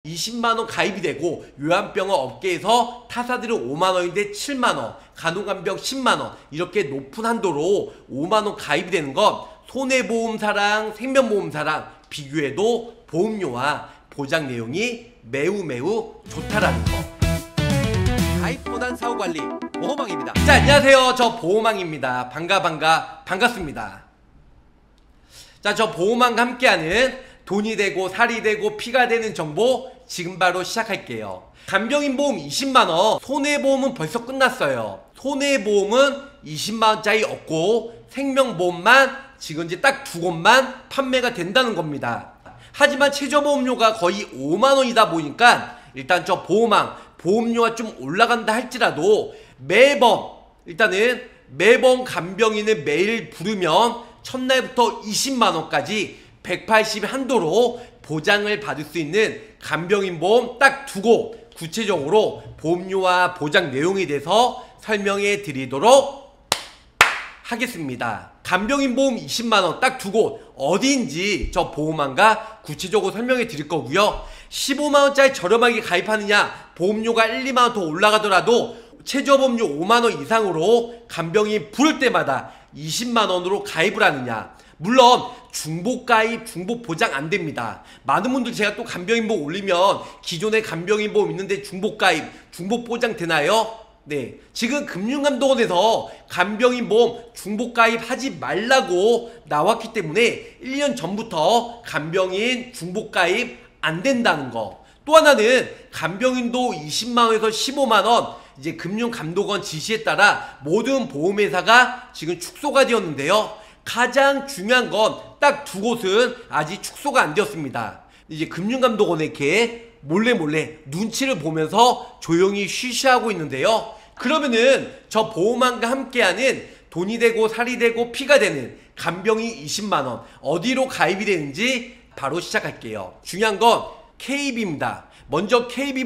20만원 가입이 되고 요양병원 업계에서 타사들은 5만원인데 7만원, 간호간병 10만원 이렇게 높은 한도로 5만원 가입이 되는 건 손해보험사랑 생명보험사랑 비교해도 보험료와 보장 내용이 매우 좋다라는 거. 가입보단 사후관리 보험왕입니다. 자, 안녕하세요. 저 보험왕입니다. 반갑습니다. 자, 저 보험왕과 함께하는 돈이 되고 살이 되고 피가 되는 정보 지금 바로 시작할게요. 간병인 보험 20만원, 손해보험은 벌써 끝났어요. 손해보험은 20만원짜리 없고 생명보험만 지금 이제 딱 두 곳만 판매가 된다는 겁니다. 하지만 최저보험료가 거의 5만원이다 보니까 일단 저 보험왕 보험료가 좀 올라간다 할지라도 매번 간병인을 매일 부르면 첫날부터 20만원까지 180 한도로 보장을 받을 수 있는 간병인 보험 딱 두 곳 구체적으로 보험료와 보장 내용에 대해서 설명해 드리도록 하겠습니다. 간병인 보험 20만원 딱 두 곳 어디인지 저 보험왕과 구체적으로 설명해 드릴 거고요. 15만원짜리 저렴하게 가입하느냐, 보험료가 1, 2만원 더 올라가더라도 최저보험료 5만원 이상으로 간병인 부를 때마다 20만원으로 가입을 하느냐. 물론 중복가입, 중복보장 안됩니다. 많은 분들 제가 또 간병인보험 올리면 기존에 간병인보험 있는데 중복가입, 중복보장 되나요? 네, 지금 금융감독원에서 간병인보험 중복가입 하지 말라고 나왔기 때문에 1년 전부터 간병인 중복가입 안된다는 거. 또 하나는 간병인도 20만원에서 15만원 이제 금융감독원 지시에 따라 모든 보험회사가 지금 축소가 되었는데요. 가장 중요한 건 딱 두 곳은 아직 축소가 안 되었습니다. 이제 금융감독원에게 몰래 눈치를 보면서 조용히 쉬쉬하고 있는데요. 그러면은 저 보험왕과 함께하는 돈이 되고 살이 되고 피가 되는 간병인 20만원 어디로 가입이 되는지 바로 시작할게요. 중요한 건 KB입니다. 먼저 KB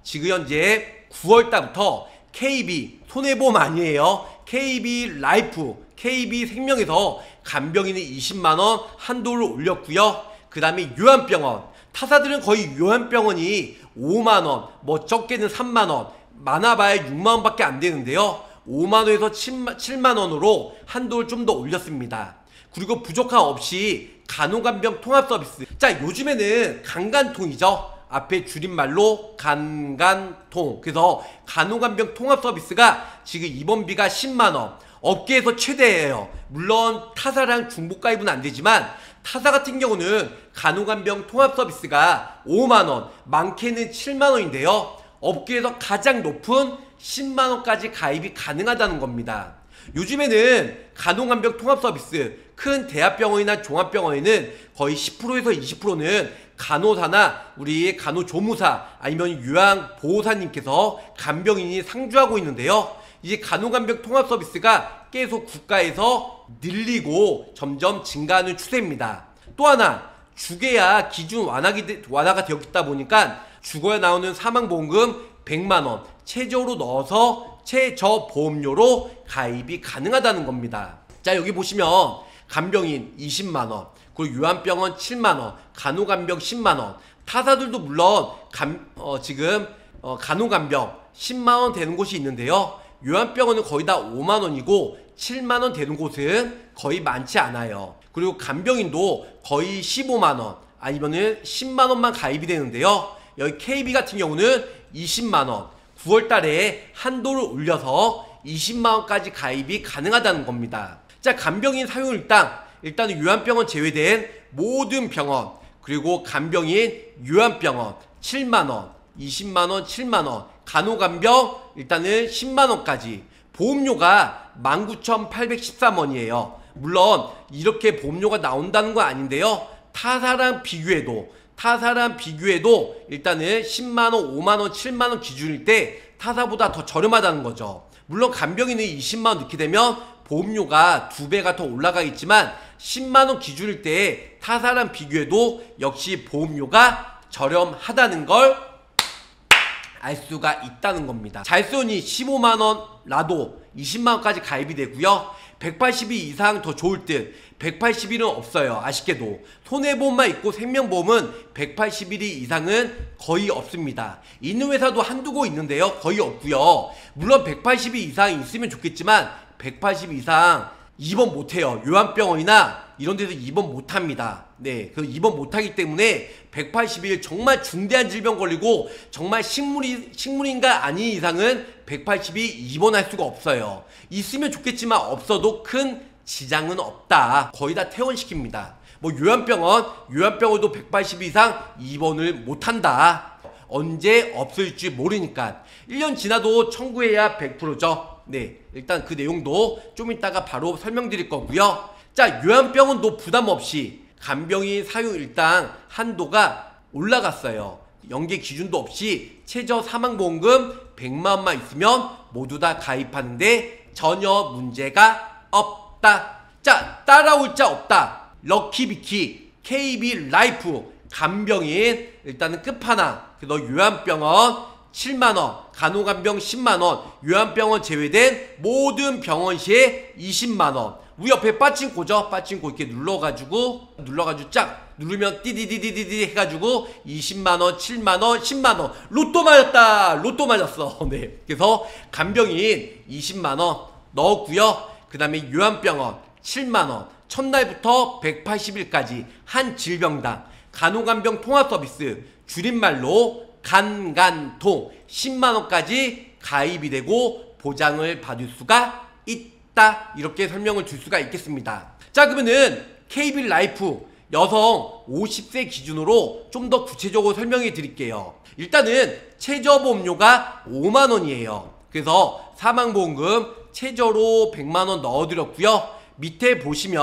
지금 현재 9월달부터 KB 손해보험 아니에요. KB 라이프, KB 생명에서 간병인은 20만원 한도를 올렸고요. 그 다음에 요양병원, 타사들은 거의 요양병원이 5만원, 뭐 적게는 3만원, 많아봐야 6만원 밖에 안 되는데요. 5만원에서 7만원으로 한도를 좀 더 올렸습니다. 그리고 부족함 없이 간호간병 통합서비스. 자, 요즘에는 간간통이죠. 앞에 줄임말로 간간통. 그래서 간호간병 통합서비스가 지금 입원비가 10만원, 업계에서 최대예요. 물론 타사랑 중복가입은 안되지만 타사 같은 경우는 간호간병 통합서비스가 5만원, 많게는 7만원인데요 업계에서 가장 높은 10만원까지 가입이 가능하다는 겁니다. 요즘에는 간호간병 통합서비스 큰 대학병원이나 종합병원에는 거의 10%에서 20%는 간호사나 우리 간호조무사 아니면 요양보호사님께서 간병인이 상주하고 있는데요. 이제 간호간병 통합서비스가 계속 국가에서 늘리고 점점 증가하는 추세입니다. 또 하나, 죽어야 기준 완화가 되었다 보니까 죽어야 나오는 사망보험금 100만원 최저로 넣어서 최저보험료로 가입이 가능하다는 겁니다. 자, 여기 보시면 간병인 20만원, 그리고 요양병원 7만원, 간호간병 10만원, 타사들도 물론 지금 간호간병 10만원 되는 곳이 있는데요. 요양병원은 거의 다 5만원이고 7만원 되는 곳은 거의 많지 않아요. 그리고 간병인도 거의 15만원 아니면은 10만원만 가입이 되는데요. 여기 KB 같은 경우는 20만원 9월달에 한도를 올려서 20만원까지 가입이 가능하다는 겁니다. 자, 간병인 사용일당은 요양병원 제외된 모든 병원, 그리고 간병인 요양병원 7만원, 20만원, 7만원, 간호간병 일단은 10만원까지 보험료가 19,813원이에요. 물론 이렇게 보험료가 나온다는 건 아닌데요. 타사랑 비교해도 일단은 10만원, 5만원, 7만원 기준일 때 타사보다 더 저렴하다는 거죠. 물론 간병인은 20만원 넣게 되면 보험료가 2배가 더 올라가겠지만 10만원 기준일 때 타사랑 비교해도 역시 보험료가 저렴하다는 걸 알 수가 있다는 겁니다. 잘손이 15만원 라도 20만원까지 가입이 되고요. 180일 이상 더 좋을 듯 180일은 없어요. 아쉽게도 손해보험만 있고 생명보험은 180일 이상은 거의 없습니다. 있는 회사도 한두 곳 있는데요, 거의 없고요. 물론 180일 이상 있으면 좋겠지만 180 이상 입원 못해요. 요한병원이나 이런 데서 입원 못합니다. 네, 그 입원 못하기 때문에 180일 정말 중대한 질병 걸리고 정말 식물인가 아닌 이상은 180일 입원할 수가 없어요. 있으면 좋겠지만 없어도 큰 지장은 없다. 거의 다 퇴원시킵니다. 뭐 요한병원도 180일 이상 입원을 못한다. 언제 없을지 모르니까 1년 지나도 청구해야 100%죠. 네, 일단 그 내용도 좀 이따가 바로 설명드릴 거고요. 자, 요한병원도 부담 없이 간병인 사용 일당 한도가 올라갔어요. 연계 기준도 없이 최저 사망보험금 100만원만 있으면 모두 다 가입하는데 전혀 문제가 없다. 자, 따라올 자 없다. 럭키비키 KB라이프 간병인 일단은 끝판왕. 그래서 요한병원 7만원, 간호간병 10만원, 요한병원 제외된 모든 병원시에 20만원. 우리 옆에 빠친코죠. 빠친코 이렇게 눌러가지고 쫙 누르면 띠디디디디디 해가지고 20만원, 7만원, 10만원. 로또 맞았다. 로또 맞았어. 네. 그래서 간병인 20만원 넣었고요. 그 다음에 요한병원 7만원. 첫날부터 180일까지 한 질병당 간호간병 통합서비스, 줄임말로 간간통 10만원까지 가입이 되고 보장을 받을 수가 있다. 이렇게 설명을 줄 수가 있겠습니다. 자, 그러면은 KB라이프 여성 50세 기준으로 좀 더 구체적으로 설명해 드릴게요. 일단은 최저보험료가 5만원이에요. 그래서 사망보험금 최저로 100만원 넣어드렸고요. 밑에 보시면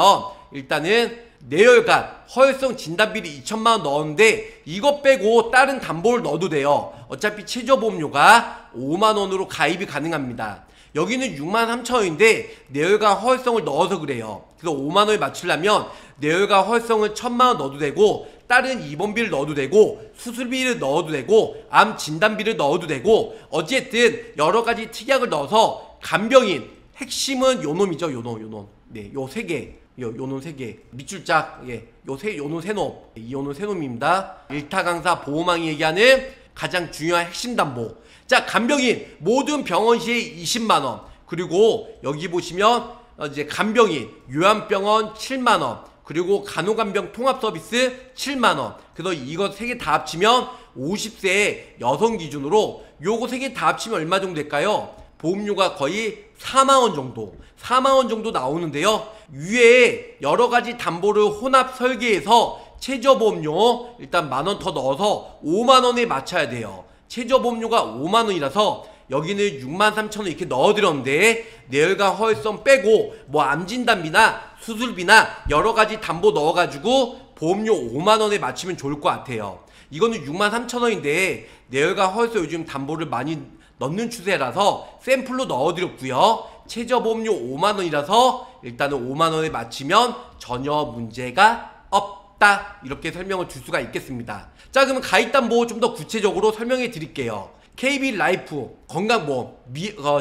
일단은 뇌혈관, 허혈성 진단비를 2천만원 넣었는데 이것 빼고 다른 담보를 넣어도 돼요. 어차피 최저보험료가 5만원으로 가입이 가능합니다. 여기는 63,000원인데 뇌혈관 허혈성을 넣어서 그래요. 그래서 5만원에 맞추려면 뇌혈관 허혈성을 1,000만원 넣어도 되고 다른 입원비를 넣어도 되고 수술비를 넣어도 되고 암 진단비를 넣어도 되고 어쨌든 여러가지 특약을 넣어서 간병인 핵심은 요놈이죠. 요놈. 네, 요 세 개. 요놈 세 개. 밑줄짝. 예. 요놈 세 놈. 이 요놈 세 놈입니다. 일타 강사 보호망이 얘기하는 가장 중요한 핵심 담보. 자, 간병인 모든 병원시에 20만원. 그리고 여기 보시면 이제 간병인 요한병원 7만원. 그리고 간호간병 통합서비스 7만원. 그래서 이거 세 개 다 합치면 50세 여성 기준으로 요거 세 개 다 합치면 얼마 정도 될까요? 보험료가 거의 4만원 정도. 4만원 정도 나오는데요. 위에 여러가지 담보를 혼합 설계해서 최저보험료 일단 만원 더 넣어서 5만원에 맞춰야 돼요. 최저보험료가 5만원이라서 여기는 63,000원 이렇게 넣어드렸는데 뇌혈관 허혈성 빼고 뭐 암진단비나 수술비나 여러가지 담보 넣어가지고 보험료 5만원에 맞추면 좋을 것 같아요. 이거는 63,000원인데 뇌혈관 허혈성 요즘 담보를 많이 넣는 추세라서 샘플로 넣어드렸고요. 최저보험료 5만원이라서 일단은 5만원에 맞추면 전혀 문제가 없다. 이렇게 설명을 줄 수가 있겠습니다. 자, 그러면 가입담보 좀 더 구체적으로 설명해 드릴게요. KB라이프 건강보험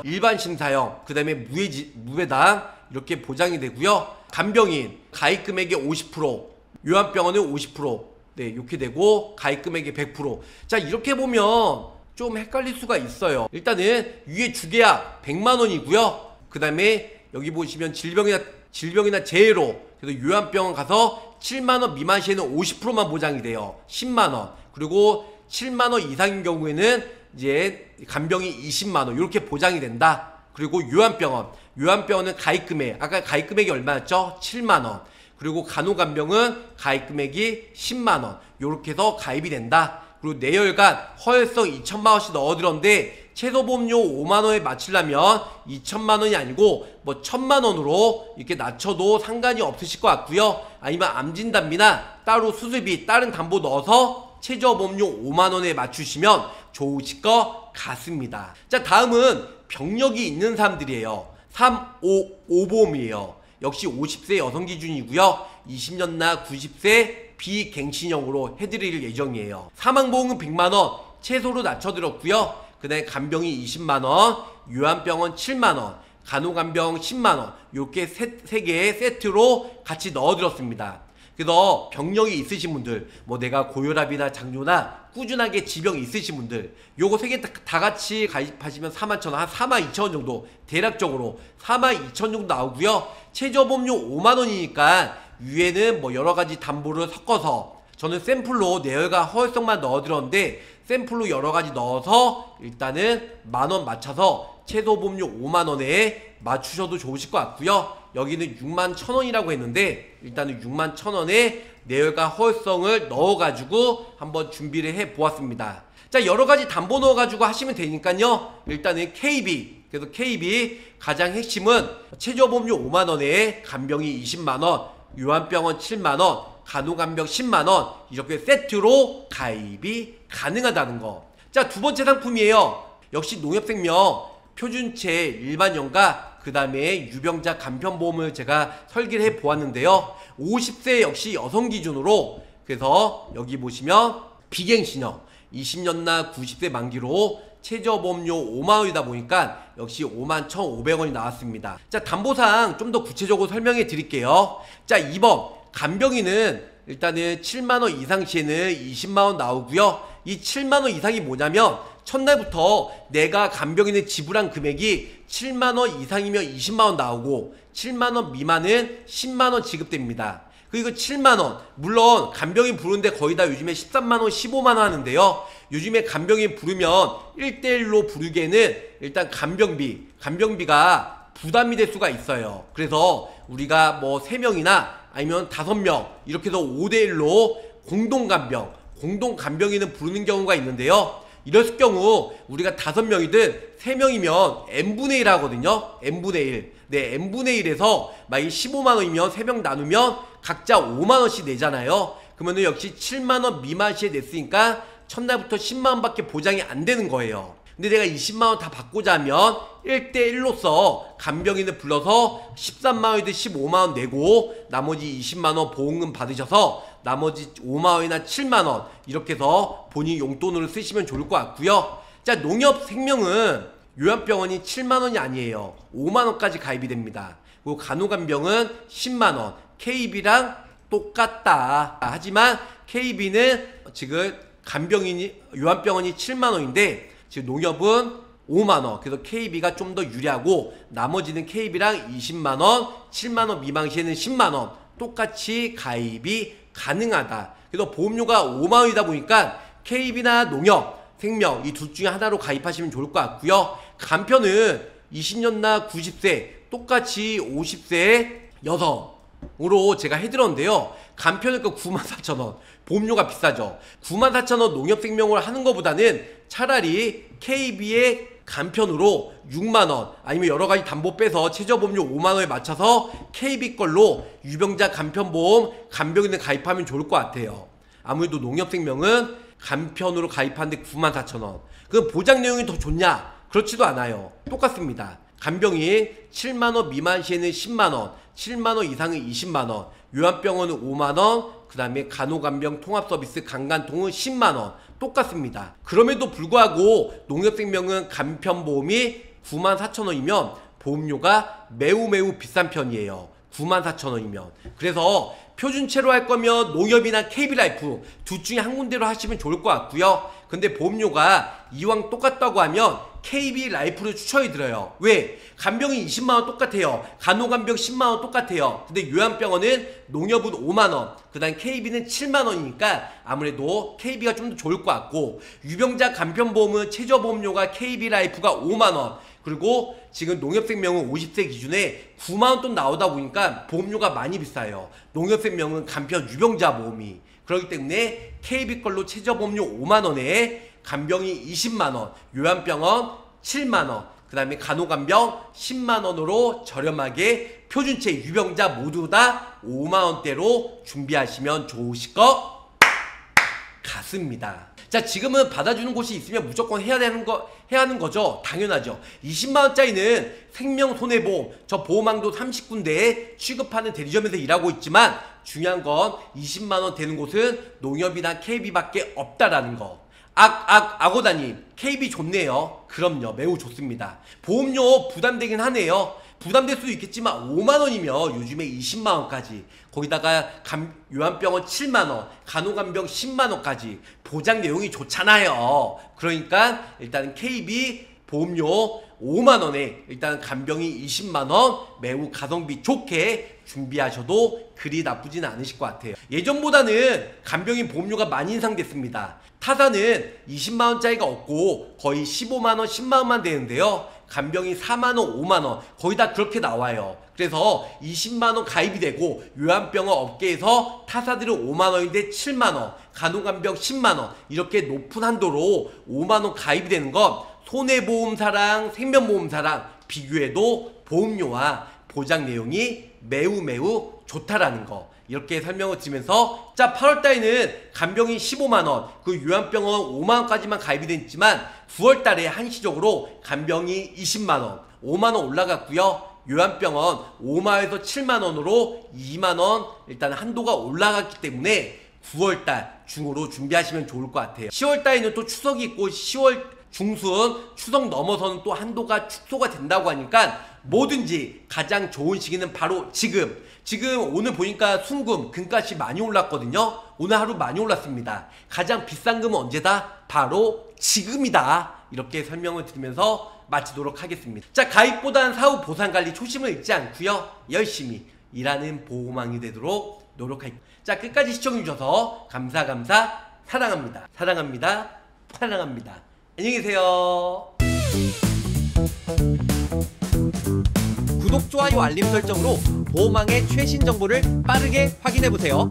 일반 심사형 그 다음에 무배당 이렇게 보장이 되고요. 간병인 가입금액의 50%, 요한병원은 50%, 네, 이렇게 되고 가입금액의 100%. 자, 이렇게 보면 좀 헷갈릴 수가 있어요. 일단은 위에 주계약 100만원이고요. 그 다음에 여기 보시면 질병이나 재해로 그래서 요한병원 가서 7만원 미만 시에는 50%만 보장이 돼요. 10만원. 그리고 7만원 이상인 경우에는 이제 간병이 20만원 이렇게 보장이 된다. 그리고 요한병원은 가입금액 아까 가입금액이 얼마였죠? 7만원. 그리고 간호간병은 가입금액이 10만원 요렇게 해서 가입이 된다. 그리고 뇌혈관 허혈성 2천만원씩 넣어드렸는데 최소보험료 5만원에 맞추려면 2천만원이 아니고 뭐 1,000만원으로 이렇게 낮춰도 상관이 없으실 것 같고요. 아니면 암진단비나 따로 수술비 다른 담보 넣어서 최저보험료 5만원에 맞추시면 좋으실 것 같습니다. 자, 다음은 병력이 있는 사람들이에요. 355보험이에요. 역시 50세 여성 기준이고요. 20년나 90세 비갱신형으로 해드릴 예정이에요. 사망보험은 100만원 최소로 낮춰드렸고요. 그 다음에 간병이 20만원, 요한병원 7만원, 간호간병 10만원 이렇게 세 개의 세트로 같이 넣어드렸습니다. 그래서 병력이 있으신 분들, 뭐 내가 고혈압이나 당뇨나 꾸준하게 지병이 있으신 분들, 요거 세 개 다 같이 가입하시면 41,000원, 한 42,000원 정도, 대략적으로 42,000원 정도 나오고요. 최저보험료 5만원이니까 위에는 뭐 여러가지 담보를 섞어서, 저는 샘플로 내열과 허혈성만 넣어드렸는데 샘플로 여러가지 넣어서 일단은 만원 맞춰서 최소보험료 5만원에 맞추셔도 좋으실 것 같고요. 여기는 61,000원이라고 했는데 일단은 61,000원에 내열과 허혈성을 넣어가지고 한번 준비를 해 보았습니다. 자, 여러가지 담보 넣어가지고 하시면 되니까요. 일단은 KB, 그래서 KB 가장 핵심은 최저보험료 5만원에 간병이 20만원, 요한병원 7만원, 간호간병 10만원 이렇게 세트로 가입이 가능하다는 거. 자, 두 번째 상품이에요. 역시 농협생명 표준체 일반연가, 그 다음에 유병자 간편보험을 제가 설계를 해 보았는데요. 50세 역시 여성 기준으로, 그래서 여기 보시면 비갱신형 20년나 90세 만기로 최저보험료 5만원이다 보니까 역시 51,500원이 나왔습니다. 자, 담보사항 좀 더 구체적으로 설명해 드릴게요. 자, 2번 간병인은 일단은 7만원 이상 시에는 20만원 나오고요. 이 7만원 이상이 뭐냐면 첫날부터 내가 간병인에 지불한 금액이 7만원 이상이면 20만원 나오고 7만원 미만은 10만원 지급됩니다. 그리고 7만원, 물론 간병인 부르는데 거의 다 요즘에 13만원, 15만원 하는데요. 요즘에 간병인 부르면 1대1로 부르기에는 일단 간병비가 부담이 될 수가 있어요. 그래서 우리가 뭐 3명이나 아니면 5명 이렇게 해서 5대1로 공동간병인은 부르는 경우가 있는데요. 이럴 경우 우리가 5명이든 3명이면 n분의 1 하거든요. n분의 1. 네, n분의 1에서 만약에 15만원이면 3명 나누면 각자 5만원씩 내잖아요. 그러면 역시 7만원 미만 시에 냈으니까 첫날부터 10만원밖에 보장이 안 되는 거예요. 근데 내가 20만원 다 받고자 하면 1대1로서 간병인을 불러서 13만원이든 15만원 내고 나머지 20만원 보험금 받으셔서 나머지 5만원이나 7만원 이렇게 해서 본인 용돈으로 쓰시면 좋을 것 같고요. 자, 농협생명은 요양병원이 7만원이 아니에요. 5만원까지 가입이 됩니다. 그리고 간호간병은 10만원, KB랑 똑같다. 하지만 KB는 지금 요양병원이 7만원인데 지금 농협은 5만원, 그래서 KB가 좀 더 유리하고 나머지는 KB랑 20만원, 7만원 미만 시에는 10만원 똑같이 가입이 가능하다. 그래서 보험료가 5만원이다 보니까 KB나 농협, 생명 이 둘 중에 하나로 가입하시면 좋을 것 같고요. 간편은 20년나 90세 똑같이 50세 여성으로 제가 해드렸는데요. 간편은 94,000원, 보험료가 비싸죠. 94,000원 농협생명을 하는 것보다는 차라리 KB의 간편으로 6만원 아니면 여러가지 담보 빼서 최저보험료 5만원에 맞춰서 KB 걸로 유병자 간편보험 간병인에 가입하면 좋을 것 같아요. 아무래도 농협생명은 간편으로 가입하는데 94,000원. 그 보장 내용이 더 좋냐? 그렇지도 않아요. 똑같습니다. 간병인 7만원 미만 시에는 10만원, 7만원 이상은 20만원, 요양병원은 5만원, 그 다음에 간호간병 통합서비스 간간통은 10만원 똑같습니다. 그럼에도 불구하고 농협생명은 간편보험이 94,000원이면 보험료가 매우 비싼 편이에요. 94,000원이면. 그래서 표준체로 할 거면 농협이나 KB라이프 둘 중에 한 군데로 하시면 좋을 것 같고요. 근데 보험료가 이왕 똑같다고 하면 KB라이프를 추천해드려요. 왜? 간병이 20만원 똑같아요. 간호간병 10만원 똑같아요. 근데 요양병원은 농협은 5만원, 그 다음 KB는 7만원이니까 아무래도 KB가 좀 더 좋을 것 같고, 유병자 간편보험은 최저보험료가 KB라이프가 5만원, 그리고 지금 농협생명은 50세 기준에 9만원 돈 나오다 보니까 보험료가 많이 비싸요. 농협생명은 간편 유병자 보험이. 그렇기 때문에 KB 걸로 최저보험료 5만원에 간병이 20만원, 요양병원 7만원, 그 다음에 간호간병 10만원으로 저렴하게 표준체 유병자 모두 다 5만원대로 준비하시면 좋으실 것 같습니다. 자, 지금은 받아주는 곳이 있으면 무조건 해야 하는 거죠. 당연하죠. 20만원짜리는 생명손해보험, 저 보험왕도 30군데에 취급하는 대리점에서 일하고 있지만 중요한 건 20만원 되는 곳은 농협이나 KB밖에 없다라는 거. 악어다님, KB 좋네요. 그럼요, 매우 좋습니다. 보험료 부담되긴 하네요. 부담될 수도 있겠지만 5만원이면 요즘에 20만원까지, 거기다가 요한병원 7만원, 간호간병 10만원까지 보장 내용이 좋잖아요. 그러니까 일단 KB 보험료 5만원에 일단 간병이 20만원, 매우 가성비 좋게 준비하셔도 그리 나쁘진 않으실 것 같아요. 예전보다는 간병인 보험료가 많이 인상됐습니다. 타사는 20만원짜리가 없고 거의 15만원, 10만원만 되는데요, 간병인 4만원, 5만원 거의 다 그렇게 나와요. 그래서 20만원 가입이 되고 요한병원 업계에서 타사들은 5만원인데 7만원, 간호간병 10만원 이렇게 높은 한도로 5만원 가입이 되는 건 손해보험사랑 생명보험사랑 비교해도 보험료와 보장 내용이 매우 좋다라는 거, 이렇게 설명을 드리면서, 자 8월달에는 간병인 15만원, 그 요한병원 5만원까지만 가입이 됐지만 9월달에 한시적으로 간병이 20만원, 5만원 올라갔고요. 요한병원 5만원에서 7만원으로 2만원 일단 한도가 올라갔기 때문에 9월달 중으로 준비하시면 좋을 것 같아요. 10월달에는 또 추석이 있고 10월 중순 추석 넘어서는 또 한도가 축소가 된다고 하니까 뭐든지 가장 좋은 시기는 바로 지금 오늘 보니까 순금, 금값이 많이 올랐거든요. 오늘 하루 많이 올랐습니다. 가장 비싼 금은 언제다? 바로 지금이다. 이렇게 설명을 드리면서 마치도록 하겠습니다. 자, 가입보단 사후 보상관리 초심을 잃지 않고요, 열심히 일하는 보호망이 되도록 노력할게요. 자, 끝까지 시청해주셔서 감사 사랑합니다. 안녕히 계세요. 구독, 좋아요, 알림 설정으로 보호망의 최신 정보를 빠르게 확인해보세요.